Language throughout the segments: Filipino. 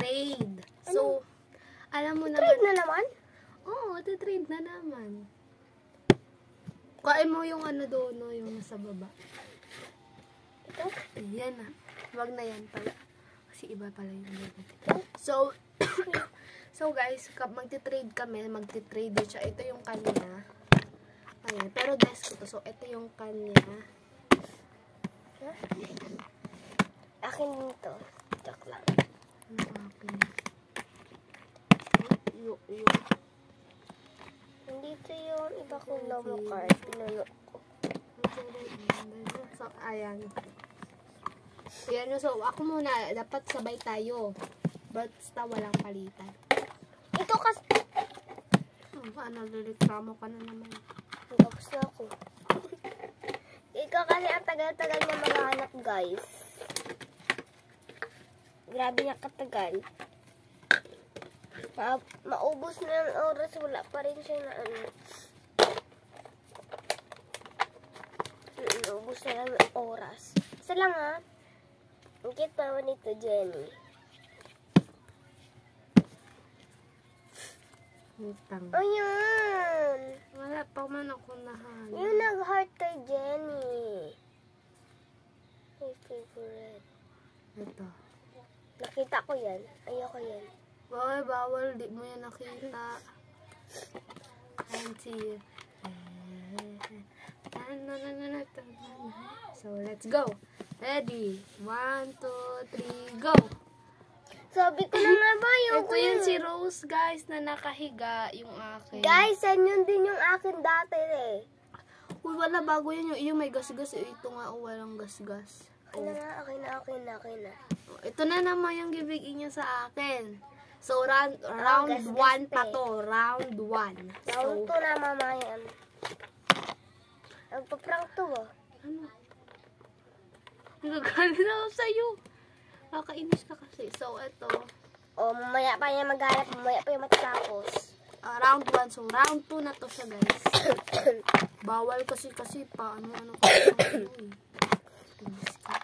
magti-trade. So, alam mo naman. Trade na naman? Oo, trade na naman. Kain mo yung ano doon, no, yung nasa baba. Ito? Yan na. Wag na yan pala. Kasi iba pala yung baba. So, so guys, magti-trade kami. Magti-trade siya. Ito yung kanya. Ayan. Pero desk ko to. So, ito yung kanya. Huh? Akin dito. Joke lang. Akin. Nandito yung iba kong lomo card. Pinunok ko. So, ayan. Ayan, so, ako muna. Dapat sabay tayo. Basta walang palitan. Ito kasi... Ano, lireklamo ka na naman. Tapos na ako. Ikaw kasi ang tagal-tagal na maghahanap, guys. Grabe na katagal. Maubos na yung oras. Wala pa rin siya na ano. Maubos na lang yung oras. Isa lang ha. Ang cute pa naman ito, Jenny. Hutang. Ayun! Wala pa man ako nahanap. Yung nag-heart kay Jenny. My favorite. Ito. Nakita ko yan. Ayoko yan. Bawal. Di mo yan nakita. And see. So, let's go. Ready? 1, 2, 3, go! Sabi ko na nga ba yung... Ito yun si Rose, guys, na nakahiga yung akin. Guys, yan yun din yung akin dati eh. Uy, wala, bago yan yung may gasgas. Ito nga, walang gasgas. Okay na. Ito na naman yung gibigin niya sa akin. So, round 1 pa to. Round 1. Round 2 na mamayan. Nagpa-prank to oh. Ano? Nagagalit na ako sa'yo. Nakakainis ka kasi. So, ito. Oh, mamaya pa yan maghanap. Mamaya pa yung matapos. Round 1. So, round 2 na to siya, guys. Bawal kasi paano ka. Inis ka.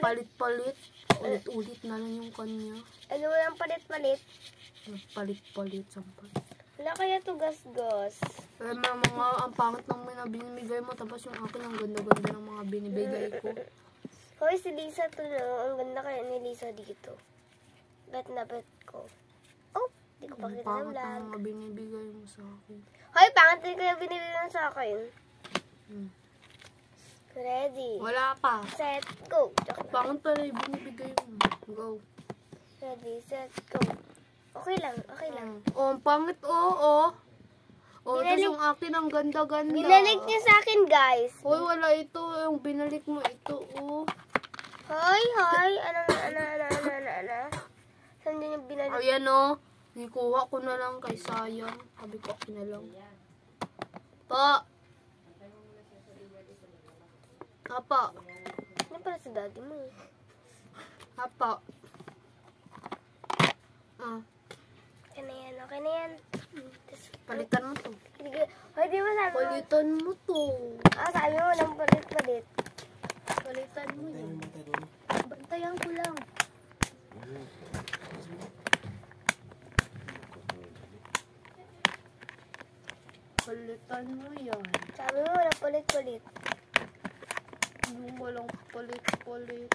Palit-palit. Ulit-ulit na lang yung kanya. Ano walang palit-palit? Palit-palit. Sampal. Wala kaya to gasgas. Mga ang pangit ng mga binibigay mo. Tapos yung akin ang ganda-ganda ng mga binibigay ko. Hoy, si Lisa to no. Ang ganda kaya ni Lisa dito. Bet na bet ko. Oh, di ko pa kita ng Ang pangit ng vlog. mga binibigay mo sa akin. Hoy, pangit din kaya binibigay mo sa akin. Ready. Wala pa. Set, go. Joke lang. Pangit pala yung binibigay mo. Go. Ready, set, go. Okay lang. Oh, ang pangit, oh. Oh, tapos Binalik- yung akin ang ganda-ganda. Binalik niya sa akin, guys. Hoy, wala ito. Yung binalik mo ito, oh. Hoy. Ano. Saan din yung binalik? Ayan, oh. Ikuha ko na lang kay sayang. Sabi ko, akin na lang. Pa. Apa. Ano para sa daddy mo? Apa. Ah. Okay na yan. Palitan mo to. Hoy, di ba sabi mo? Palitan mo to. Sabi mo lang palit-palit. Palitan mo yan. Bantayan ko lang. Palitan mo yan. Sabi mo lang palit-palit. Walang palit-palit.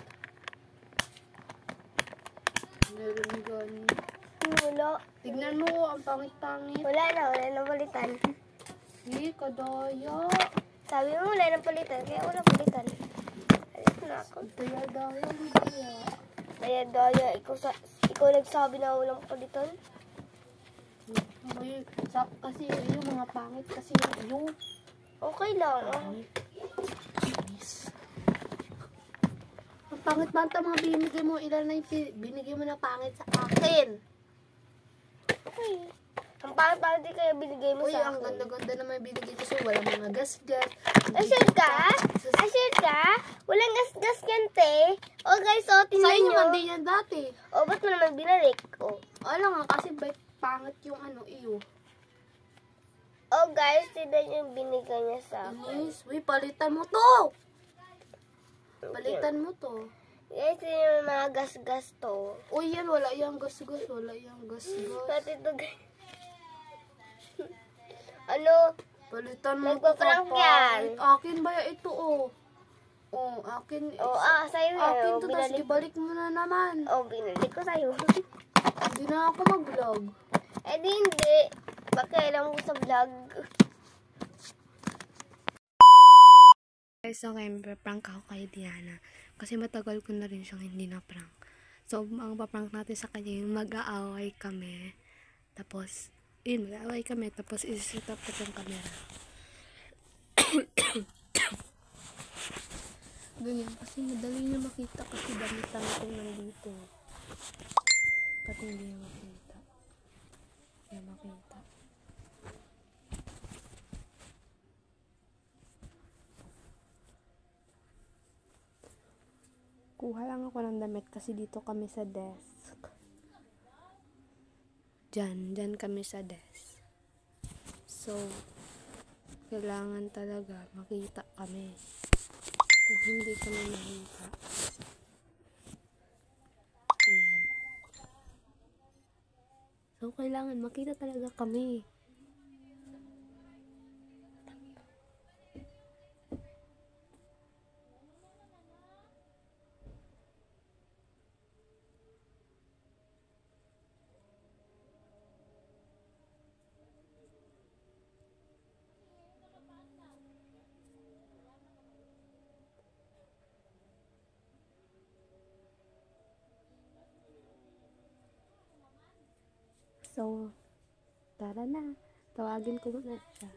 Meron gani. Wala. Tignan mo, ang pangit-pangit. Wala na palitan. Hindi, kadaya. Sabi mo wala na palitan, kaya wala palitan. Alis na ako. Daya-daya, Daya, ikaw nagsabi na walang palitan? Kasi yung mga pangit kasi yung Okay lang. ang pangit ba ito mga binigay mo? Ilan na yung binigay mo na pangit sa akin? Okay. Ang pangit din kaya binigay mo Uy, sa ang akin. ganda-ganda naman binigay ko sa'yo. Walang mga gasgas. Assured ka? Walang gas yan, te. Oh, guys, tingnan Sa'yo nyo. naman din yan dati. Ba't mo naman binalik? Alam nga, kasi pangit yung iyo. Guys, tingnan nyo yung binigay niya sa akin. Uy, palitan mo to! Palitan mo to. Guys, yung mga gas-gas to. Uy, yan. Wala yung gas-gas. Wala yung gas-gas. Pati to guys. Ano? Palitan mo to. Nagpa-prank yan. Akin ba yan ito, oh? Oh, akin. Sa'yo yan. Akin to, tapos Binalik. ibalik mo na naman. Binalik ko sa'yo. Hindi na ako mag-vlog. Eh di hindi. Bakailan ko sa vlog. Guys, so ngayon, prank ako kay Diana. Kasi matagal ko na rin siyang hindi na-prank. So, ang paprank natin sa kanya yung mag-aaway kami. Tapos, yun, mag-aaway kami. Tapos, isi-set up ko yung camera. Ganyan, kasi madali niya makita kasi damit lang itong nandito. Pati hindi niya makita. Hindi makita. Kuha lang ako ng damit kasi dito kami sa desk. Diyan kami sa desk. So, kailangan talaga makita kami. Kung hindi kami makita. Ayan. So, kailangan makita talaga kami. So, tara na. Tawagin ko muna siya.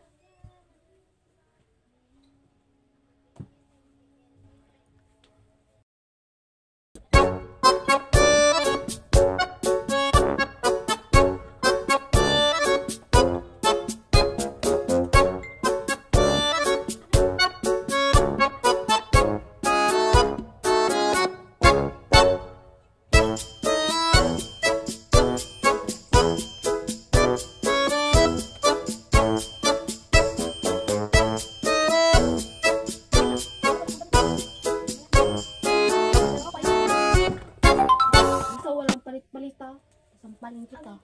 Sampalin kita.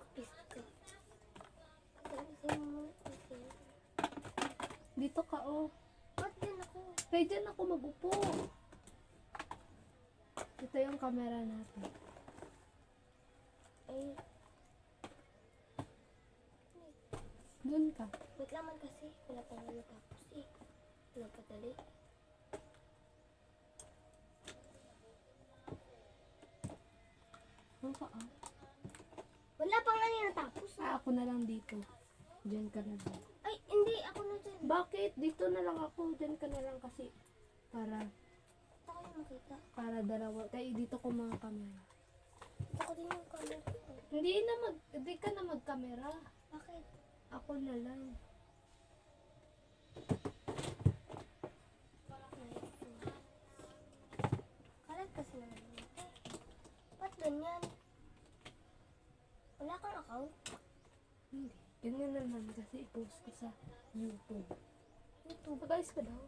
Dito ka, oh. Ba't din ako? Kaya dyan ako mag-upo. Ito yung camera natin. Eh, Doon ka. wait laman kasi. Wala pa nga natapos eh. Wala pa dali. Doon ka, ah. Wala pa nga natapos. Ako na lang dito. Diyan ka na lang. Ay, hindi. Ako na dyan. Bakit? Dito na lang ako. Diyan ka na lang kasi. Para Ako yung makita. dalawa. Kaya dito ko mga camera. Ako din yung camera ko. Hindi ka na mag-camera. Bakit? Ako na lang. Kalat kasi naman. Ba't ganyan? Wala kang account? Hindi. Ganyan naman kasi i-post ko sa YouTube. YouTube. Guys ka daw.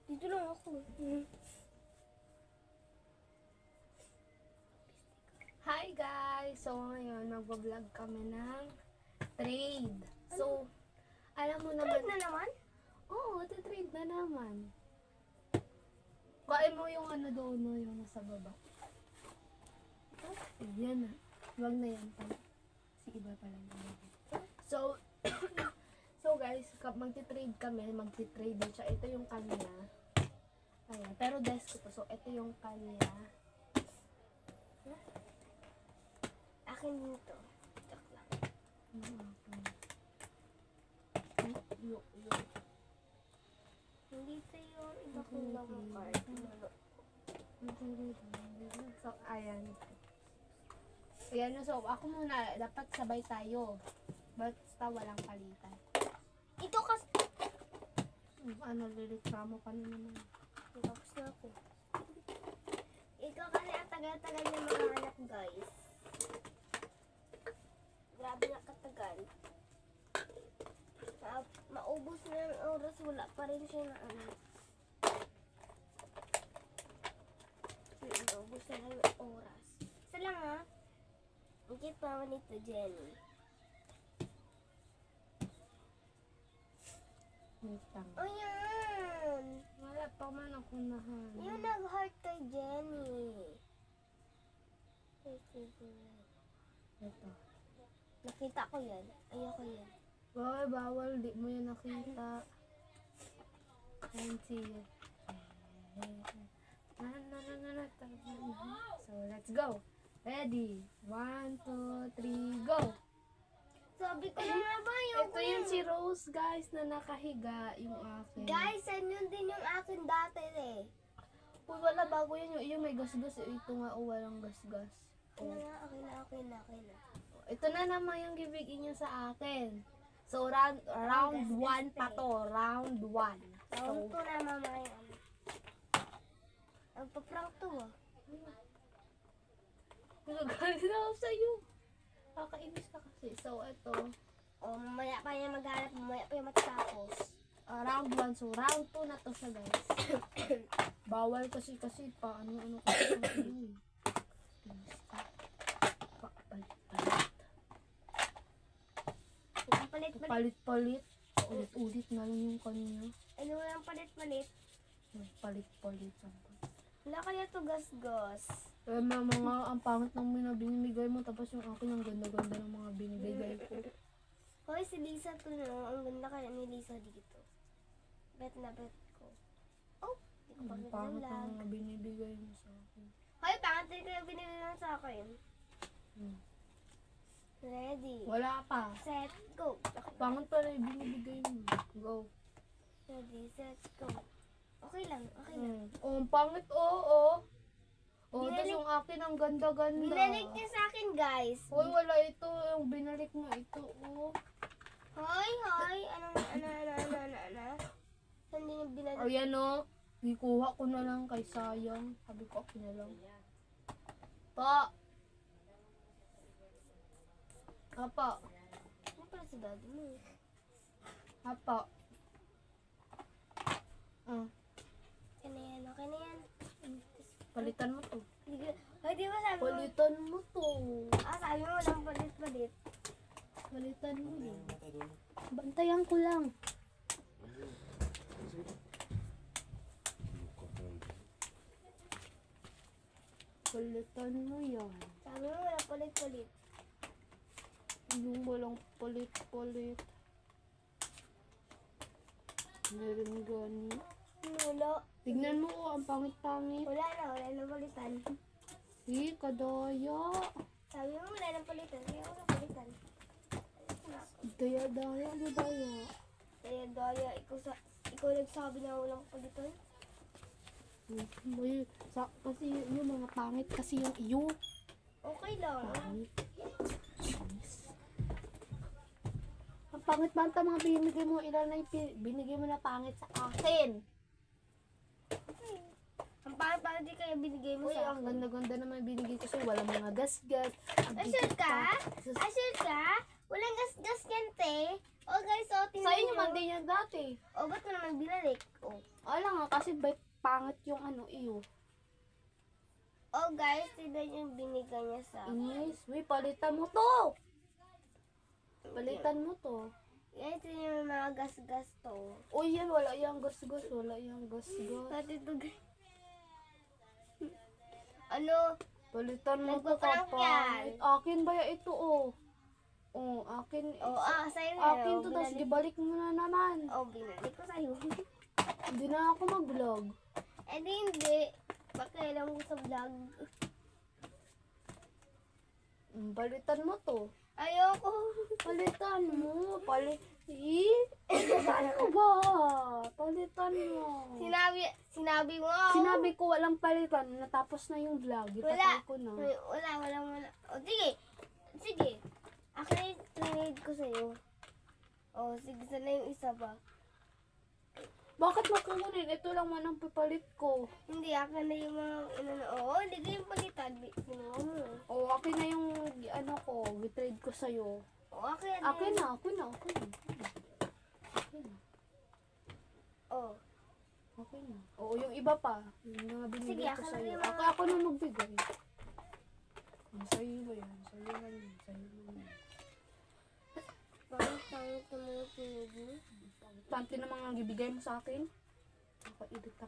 Dito lang ako. Hi guys! So ngayon, mag-vlog kami ng trade. So, alam mo naman. Trade na naman? Oo, trade na naman. Kain mo yung ano doon, no, yung nasa baba. Yan na. Wag na yan pa. Si iba pa lang. So, so guys, magti-trade kami. Magti-trade din siya. Ito yung kanya. Ayan. Pero desk ko to. So, ito yung kanya. Akin dito. Joke lang. Hindi sa'yo. Iba kong bagong card. So, ayan. Ayan, so, ako muna, dapat sabay tayo. Basta walang palitan. Ito kasi. Ano, lilikramo ka na naman. Tapos na ako. Ito kasi ang tagal-tagal ng mga anak, guys. Grabe na katagal. Maubos na yung oras, wala pa rin siya na ano. ha. Ang cute pa nito, Jenny. Wait lang. O yan. Wala pa man ako nahan. Yung nag-heart kay Jenny. Ito. Nakita ko yan. Ayoko yan. Bawal, bawal. Di mo yan nakita. Can't see it. So, let's go. Ready? 1, 2, 3, go! Sabi ko na nga ba yung... Ito yung si Rose, guys, na nakahiga yung akin. Guys, yun din yung akin dati eh. Uy, wala, bago yan yung may gasgas. Ito nga, walang gasgas. Ano nga, okay na. Ito na naman yung gibigin niya sa akin. So, round 1 pa to. Round 1. So, Round 2 na mama yan. Ang paprank to ah. nagagalit na ako sa'yo. Kakainis ka kasi. So, ito. O, mamaya pa yan maghanap, mamaya pa yan matatapos. Round 1. So, round 2 na to siya, guys. Bawal kasi pa. Ano kasi yun. Palit-palit. Ulit-ulit na lang yung kanya. Ano lang palit-palit? Palit-palit. Wala kaya to gasgas. Eh, mga ang pangit ng binibigay mo. Tapos yung akin, ang ganda-ganda ng mga binibigay ko. Hoy, si Lisa to no. Ang ganda kaya ni Lisa dito. Bet na bet ko. Oh, di ko pa Ang pangit ng mga binibigay mo sa akin. Hoy, pangit ko yung binibigay sa akin. Ready. Wala pa. Set, go. Pangit pala yung binibigay mo. Go. Ready, set, go. Okay lang. Oh, ang pangit, oo. Oh, tapos yung akin, ang ganda-ganda. Binalik niya sa akin, guys. Hoy, wala ito. Yung binalik mo ito, oh. Hoy. Ano? Hindi niya binalik. Ayan, oh. Ikuha ko na lang kay sayang. Sabi ko, akin na lang. Pa. Apa. Ano pala sa daddy mo? Apa. Okay na yan. Palitan mo to. Hoy, di ba sabi mo? Palitan mo to. Sabi mo walang palit-palit. Palitan mo yun. Bantayan ko lang. Palitan mo yan. Sabi mo walang palit-palit. Yung walang palit-palit. Meron gani. Wala. Tignan mo, oh, ang pangit-pangit. Wala na palitan. Kadaya. Sabi mo wala na palitan. Kaya wala palitan. Daya. Kaya Daya, ikaw nagsabi na walang palitan? Kasi yung mga pangit kasi yung iyo. Okay lang. Pangit. Ang pangit ba ang mga binigay mo? Ilan na yung binigay mo na pangit sa akin? Ang pangit di kaya binigay mo Uy, sa ang akin. ganda-ganda naman binigay ko sa'yo. Walang mga gasgas. Assured ka? Walang gasgas yan, te. O guys, tingnan Sa'yo nyo. naman din yan dati. O, ba't mo naman binalik? O. Wala nga, kasi pangit yung iyo. O guys, tingnan nyo yung binigay niya sa akin. Inis. Uy, palitan mo to. Palitan mo to. Guys, tingnan nyo yung mga gasgas to. Uy, yan. Wala yung gasgas. Wala yung gasgas. Pati ito guys. Ano? Palitan mo to Nagpaprank kapangit. yan. Akin ba ya ito, oh? Oh, akin. Sa'yo na. Akin to, tapos ibalik mo na naman. O, binalik ko sa'yo. Hindi na ako mag-vlog. Hindi. Pakialam ko sa vlog. Palitan mo to. Ayoko. Palitan mo. Ano ba? Palitan mo. Sinabi mo. Sinabi ko walang palitan. Natapos na yung vlog. Ipatay ko na. Wala. O, sige. Akin yung trinade ko sa'yo. O, sige, sana yung isa ba? Bakit makukunin? Ito lang man ang pipalit ko. Hindi, akin na yung mga, oo, hindi ko yung palitan. Kinuha mo. O, akin na yung, gitrade ko sa'yo. O, akin Akin na. O, Okay na. Oo, yung iba pa. Yung mga binigay Sige, ko akin na sa'yo. yung mga- Ako na magbigay. Sa'yo ba yan? Sa'yo lang yan. Sa'yo lang yan. Pangit na mga tunog mo. Panty na mga gibigay mo sa akin. Nakaidit ka.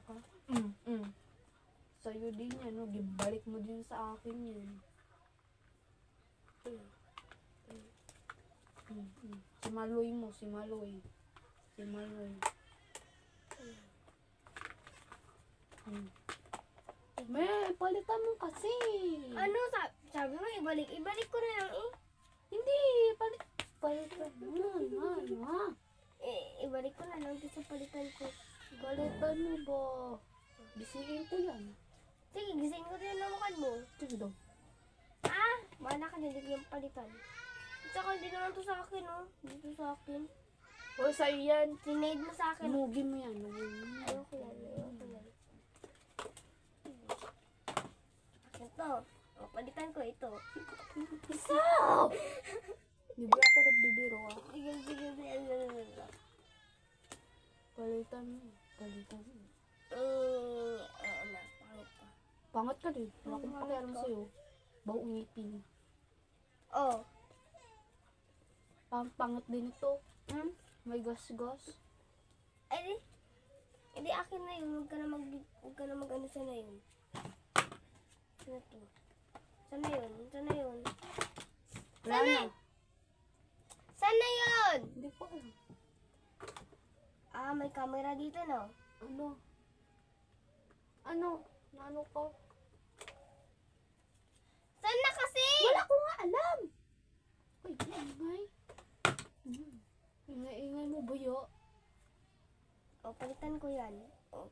Sa'yo din yan, no? Gibalik mo din sa akin yan. Si Maloy mo, si Maloy. Si Maloy. May, palitan mo kasi. Ano? Sabi mo, ibalik ko na lang eh. Hindi, palitan mo. Ibalik ko na lang sa palitan ko. Palitan mo ba? Bisiin ko yan. Sige, gising ko din ang mukha mo. Sige daw. Bahala ka na yung palitan. At saka hindi naman to sa akin, oh. Dito sa akin. O, sa'yo yan. Sinade mo sa akin. Nugi mo yan. Nugi mo yan. Ayoko yan. Ito. O, palitan ko ito. Stop! Hindi ba ako nagbibiro ah? Sige. Palitan mo. Palitan mo. Oo na. Pangit ka. Pangat ka din. Wala akong pakialam sa'yo. Bago ngipin. Oh. Pangat din ito. May gas-gas. Hindi akin na yun. Huwag ka na mag-ano sana yun. Sana to. Sana yun. Wala na. Sana yun! Hindi ko alam. May camera dito, no? Ano? Ano ko? Sana kasi! Wala ko nga alam! Uy, ingay. Ingay mo, buyo. O, palitan ko yan. O.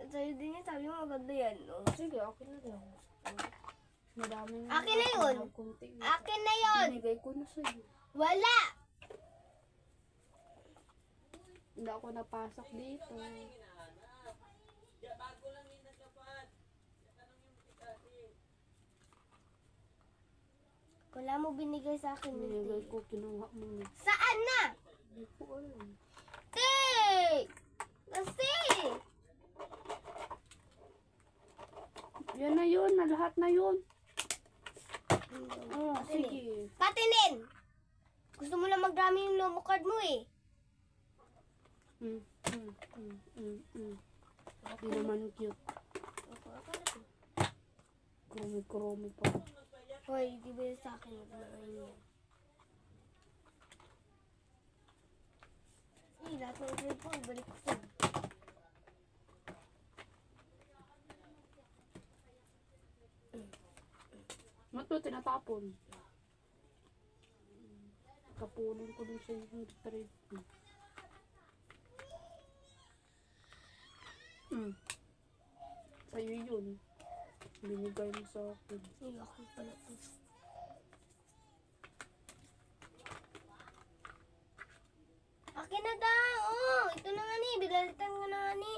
Sa'yo din yan, sabi mo maganda yan. O. Sige, okay na lang. Madami Akin na yun! Kunti. Akin na yun! Binigay ko na sa'yo. Wala! Hindi ako napasok dito. Wala mo binigay sa akin. Binigay ko, kinuha mo na. Saan na? Hindi ko alam. Kasi! Yan na yun, na lahat na yun. Oh, Patinin. sige. Patinin! Gusto mo lang magdami yung lomo card mo eh. Hindi naman cute. Kromi pa. Hoy, di ba yun sa akin? Lahat ng grade ko, balik ko sa'yo. Mato, tinatapon. Kapunin ko dun sa yung trade. Sa'yo yun. Binigay mo sa akin. Ay, ako pala to. Akin na daw! Oh, ito na nga ni. Bilalitan ko na nga ni.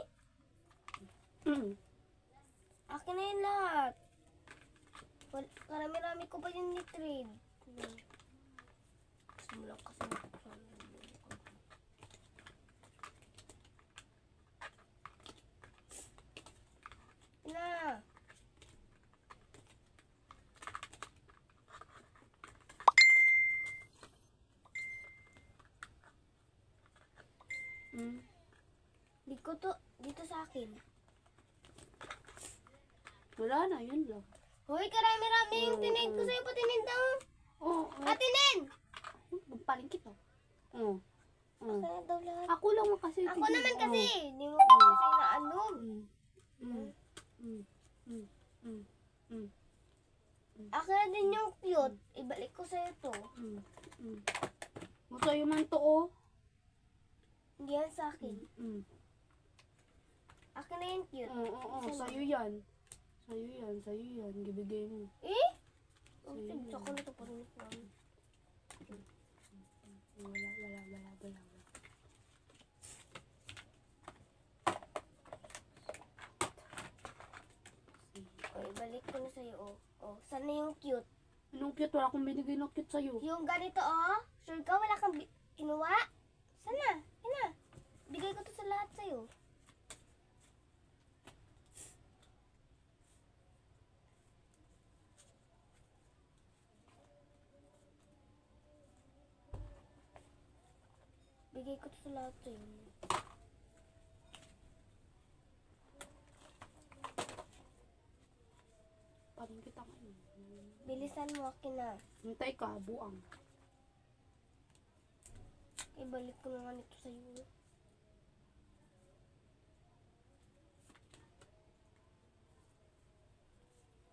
Akin na yun lahat. Karami-rami ko pa yung ni-trade. Gusto mo lang kasi na. Dito sa akin. Wala na, yun lang. Hoy, karami-rami yung tinid ko sa'yo. Patinin daw. Oo. Patinin! Magpaling kita. Oo. Kaya daw lahat. Ako lang mo kasi. Ako naman kasi. Hindi mo kasi na ano. Akin na din yung cute. Ibalik ko sa'yo to. Sa'yo man to, oh. Hindi yan sa akin. Akin na yung cute. Oo, sa'yo yan. Sa'yo yan. Gibigay mo. Eh? Saka na ito pa rin. Wala. Ibalik ko na sa'yo, oh. Oh, saan na yung cute? Anong cute? Wala akong binigay ng cute sa'yo. Yung ganito, oh. Sure ka, wala kang kinuha? Sana? Yan na. Bigay ko to sa lahat sa'yo. Bigay ko to sa lahat sa'yo. Parang kita ngayon. Bilisan mo, akin na. Hintay ka, buang. Ibalik ko naman ito sa'yo.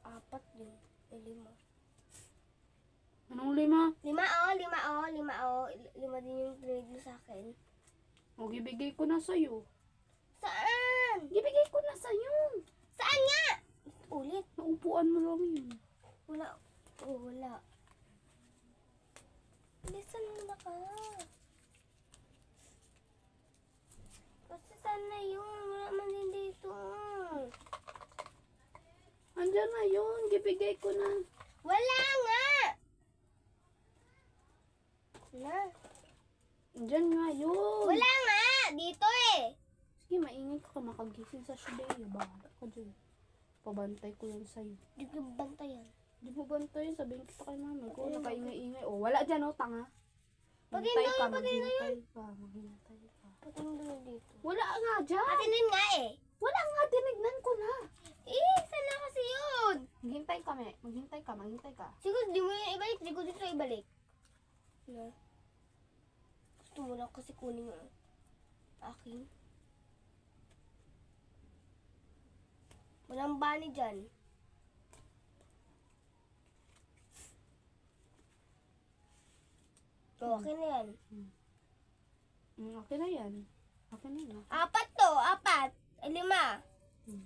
Apat din. 5. Anong 5? 5 din yung trade mo sa akin. O, gibigay ko na sa'yo. Saan? Gibigay ko na sa'yo. Saan nga? Ulit. Naupuan mo lang yun. Wala. Oh, wala. Bilisan mo na ka. Kasi sana yun. Wala man din dito. Andyan na yun. Gibigay ko na. Wala nga! Na. Andyan nga yun. Wala nga! Dito eh! Sige, maingay ka makagising sa Shudea. Bahala ka dyan. Pabantay ko yan sa'yo. Di ko bantayan. Di mo bantayin. Sabihin kita kay mami ko. Nakaingay-ingay. O, wala dyan o, tanga. Paghintay, Maghintay ka. paghintay. Maghintay ka. Patingin na dito. Wala nga dyan. Patinin nga eh! Wala nga. Tinignan ko na. Saan na kasi yun? Maghintay ka, me. Maghintay ka. Siguro di mo yung ibalik. Di ko dito ibalik. Na. Gusto mo lang kasi kunin yung akin. Walang bani dyan. O, akin na yan. Okay na yan. Okay na yan. 4 to, 4. 5. Hmm.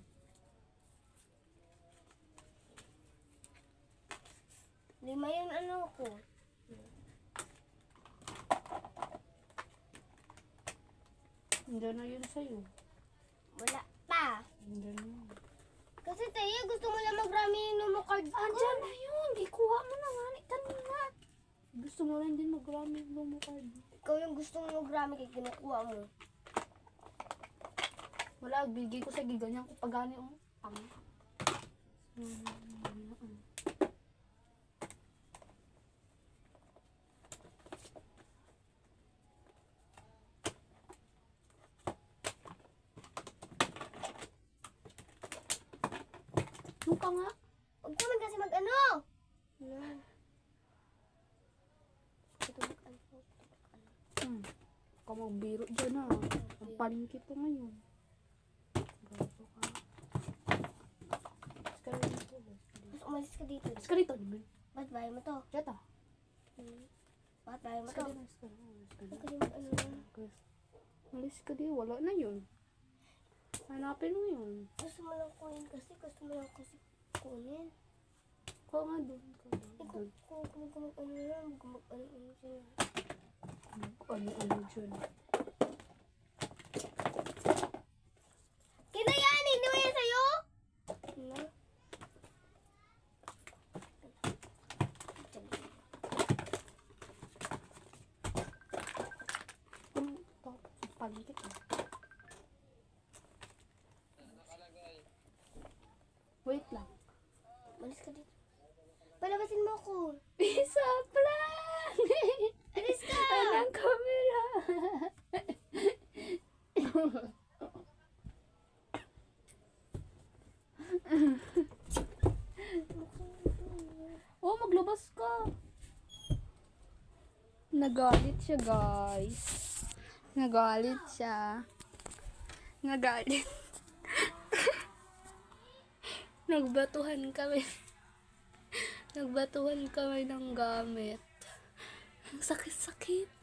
5 yung ano ko. Andyan na yun sa'yo. Wala pa. Andyan na. Kasi tayo, gusto mo lang mag-rami yung mo card ko. Andyan na yun. Ikuha mo na nga. Kanina. Gusto mo rin din mag-rami yung lomo card. Ikaw yung gusto mo mag-rami kaya kinukuha mo. Wala. Bigay ko sa giganyan ko pagani. Oh. Tama. Ano ka nga? Huwag naman kasi mag-ano. No. Ito mag-ano. Ka magbiro dyan ah. Ang palingkit ko ngayon. Gago ka. Mas ka dito. Mas umalis ka dito. Mas ka dito naman. Ba't bahay mo to? Dito. Ba't bahay mo Mas ka to? dito. Mas ka dito. Huwag ka din mag-ano. Alis ka dito. Wala na yun. Hanapin mo yun. Gusto mo lang kunin kasi. Gusto mo lang kasi kunin. Ko nga doon. Kung mag-ano lang. Kung mag-ano siya. Ano dyan. Kinayan! Hindi mo yan sa'yo? Na? Palingkit ah. Wait lang. Malis ka dito. Palabasin mo ako. Isa plan! Alis ka! Anong camera? Oh, maglabas ka. Nagalit siya, guys. Nagalit siya. Nagalit. Nagbatuhan kami. Nagbatuhan kami ng gamit. Ang sakit-sakit.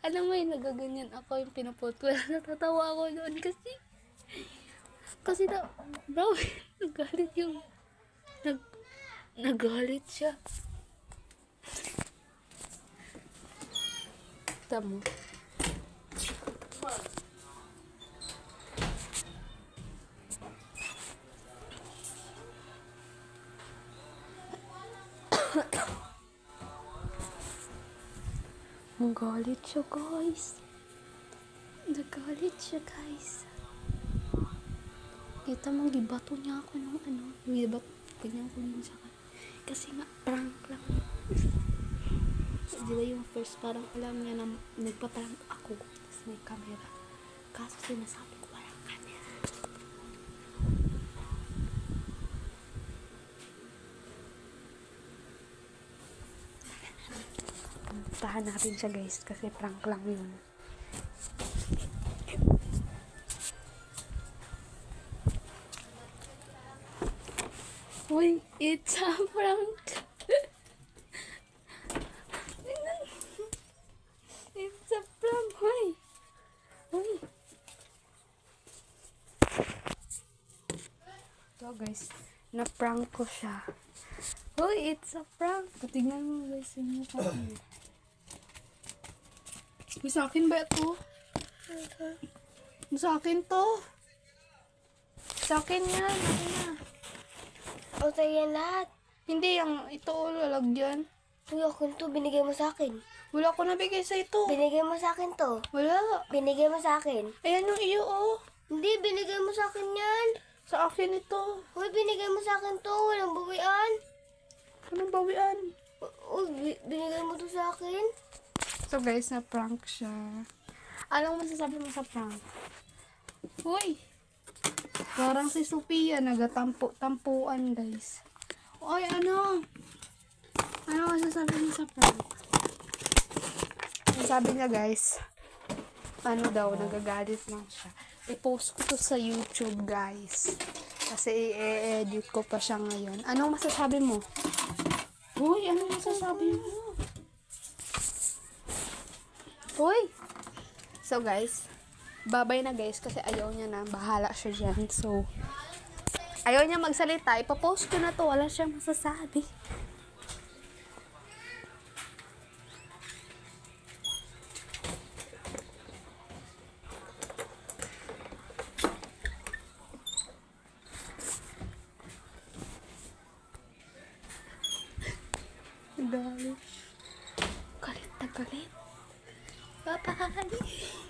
Alam mo yun, nagaganyan ako yung pinuputol. Natatawa ako doon kasi bro, nagalit yung nagalit siya. Tamo. Nagalit siya, guys. Nagalit siya, guys. Kita mo, gibato niya ako ng ano. Gibato, ganyan ko din siya. Kasi nga, prank lang. di ba yung first, parang alam niya na nagpa-prank ako. Tapos may camera. Kaso sinasabi ko walang camera. Tahan natin siya guys, kasi prank lang yun. Uy, it's a prank. It's a prank. Uy. Uy. So guys, na-prank ko siya. Uy, it's a prank. Tingnan mo guys, yung mukha niya. Uy, sa akin ba ito? Sa akin to. Sa akin yan. Akin na. O, sa'yo yan lahat. Hindi, yung ito lalagyan. Uy, ako to, binigay mo sa akin. Wala ko nabigay sa ito. Binigay mo sa akin to. Wala. Binigay mo sa akin. Ayan yung iyo, oh. Hindi, binigay mo sa akin yan. Sa akin ito. Uy, binigay mo sa akin to. Walang bawian. Anong bawian? Uy, binigay mo to sa akin. So guys, na-prank siya. Anong masasabi mo sa prank? Uy! Parang si Sophia, nagatampuan guys. Uy, ano? Ano masasabi mo sa prank? Sabi niya guys, ano daw, nagagalit lang siya. I-post ko to sa YouTube guys. Kasi i-edit ko pa siya ngayon. Anong masasabi mo? Uy, anong masasabi mo? Uy! So guys, babay na guys kasi ayaw niya na. Bahala siya dyan. So, ayaw niya magsalita. Ipapost ko na to. Wala siyang masasabi. Dali. Galit na galit. Bye-bye.